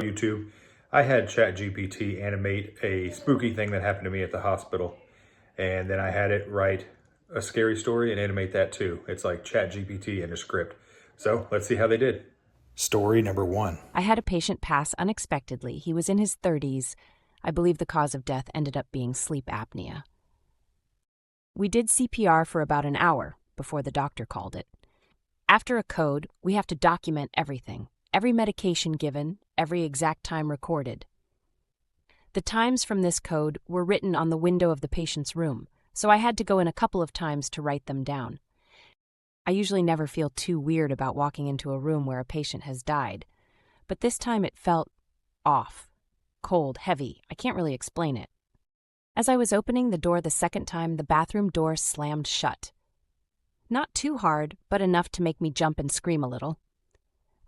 YouTube. I had ChatGPT animate a spooky thing that happened to me at the hospital, and then I had it write a scary story and animate that too. It's like ChatGPT in a script. So let's see how they did. Story number one. I had a patient pass unexpectedly. He was in his 30s. I believe the cause of death ended up being sleep apnea. We did CPR for about an hour before the doctor called it. After a code, we have to document everything, every medication given, every exact time recorded. The times from this code were written on the window of the patient's room, so I had to go in a couple of times to write them down. I usually never feel too weird about walking into a room where a patient has died, but this time it felt off, cold, heavy. I can't really explain it. As I was opening the door the second time, the bathroom door slammed shut. Not too hard, but enough to make me jump and scream a little.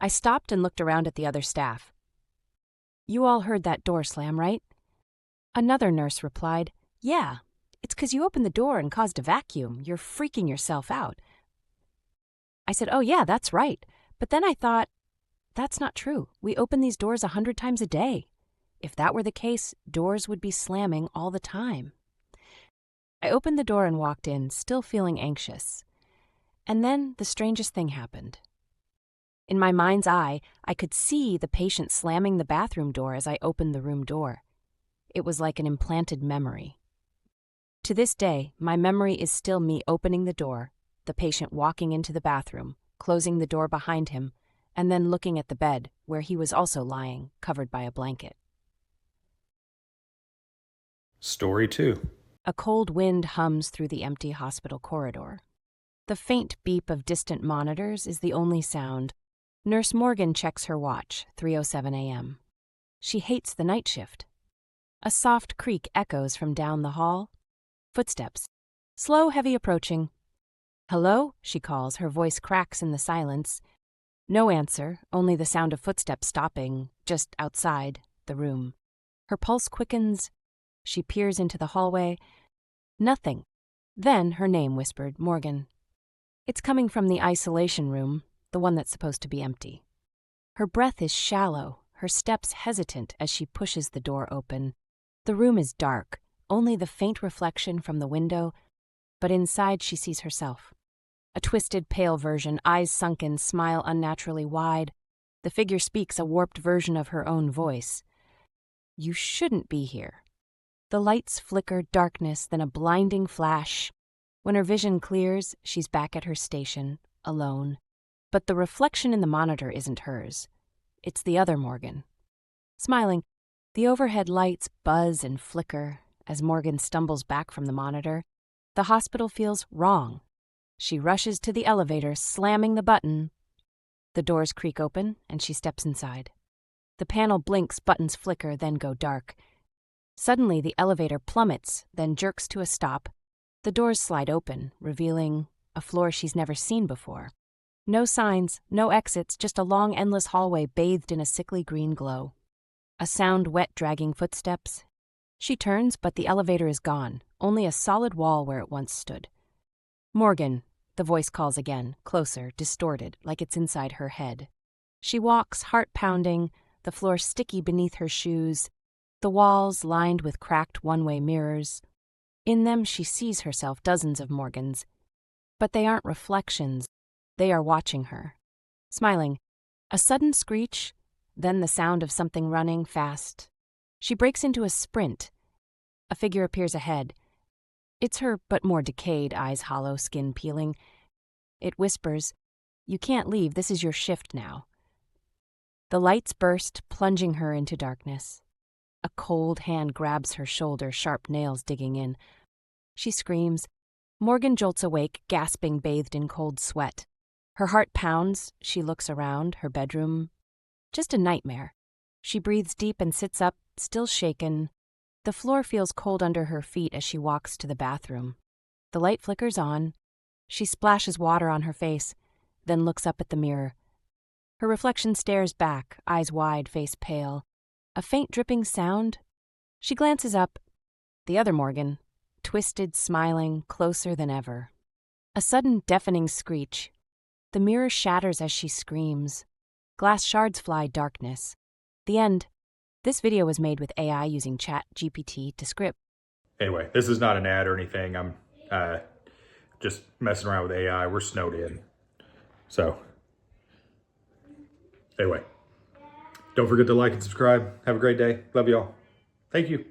I stopped and looked around at the other staff. "You all heard that door slam, right?" Another nurse replied, "Yeah, it's 'cause you opened the door and caused a vacuum. You're freaking yourself out." I said, "Oh yeah, that's right." But then I thought, that's not true. We open these doors 100 times a day. If that were the case, doors would be slamming all the time. I opened the door and walked in, still feeling anxious. And then the strangest thing happened. In my mind's eye, I could see the patient slamming the bathroom door as I opened the room door. It was like an implanted memory. To this day, my memory is still me opening the door, the patient walking into the bathroom, closing the door behind him, and then looking at the bed, where he was also lying, covered by a blanket. Story two. A cold wind hums through the empty hospital corridor. The faint beep of distant monitors is the only sound. Nurse Morgan checks her watch, 3:07 a.m. She hates the night shift. A soft creak echoes from down the hall. Footsteps. Slow, heavy approaching. "Hello?" she calls, her voice cracks in the silence. No answer, only the sound of footsteps stopping, just outside the room. Her pulse quickens. She peers into the hallway. Nothing. Then her name whispered, Morgan. It's coming from the isolation room, the one that's supposed to be empty. Her breath is shallow, her steps hesitant as she pushes the door open. The room is dark, only the faint reflection from the window, but inside she sees herself. A twisted, pale version, eyes sunken, smile unnaturally wide. The figure speaks a warped version of her own voice. "You shouldn't be here." The lights flicker, darkness, then a blinding flash. When her vision clears, she's back at her station, alone. But the reflection in the monitor isn't hers. It's the other Morgan. Smiling, the overhead lights buzz and flicker. As Morgan stumbles back from the monitor, the hospital feels wrong. She rushes to the elevator, slamming the button. The doors creak open, and she steps inside. The panel blinks, buttons flicker, then go dark. Suddenly, the elevator plummets, then jerks to a stop. The doors slide open, revealing a floor she's never seen before. No signs, no exits, just a long, endless hallway bathed in a sickly green glow. A sound, wet, dragging footsteps. She turns, but the elevator is gone, only a solid wall where it once stood. "Morgan," the voice calls again, closer, distorted, like it's inside her head. She walks, heart pounding, the floor sticky beneath her shoes, the walls lined with cracked one-way mirrors. In them she sees herself, dozens of Morgans. But they aren't reflections. They are watching her. Smiling. A sudden screech, then the sound of something running fast. She breaks into a sprint. A figure appears ahead. It's her, but more decayed, eyes hollow, skin peeling. It whispers, "You can't leave, this is your shift now." The lights burst, plunging her into darkness. A cold hand grabs her shoulder, sharp nails digging in. She screams. Morgan jolts awake, gasping, bathed in cold sweat. Her heart pounds. She looks around, her bedroom. Just a nightmare. She breathes deep and sits up, still shaken. The floor feels cold under her feet as she walks to the bathroom. The light flickers on. She splashes water on her face, then looks up at the mirror. Her reflection stares back, eyes wide, face pale. A faint dripping sound. She glances up. The other Morgan, twisted, smiling, closer than ever. A sudden deafening screech. The mirror shatters as she screams. Glass shards fly, darkness. The end. This video was made with AI using ChatGPT to script. Anyway, this is not an ad or anything. I'm just messing around with AI. We're snowed in. So, anyway, don't forget to like and subscribe. Have a great day. Love y'all. Thank you.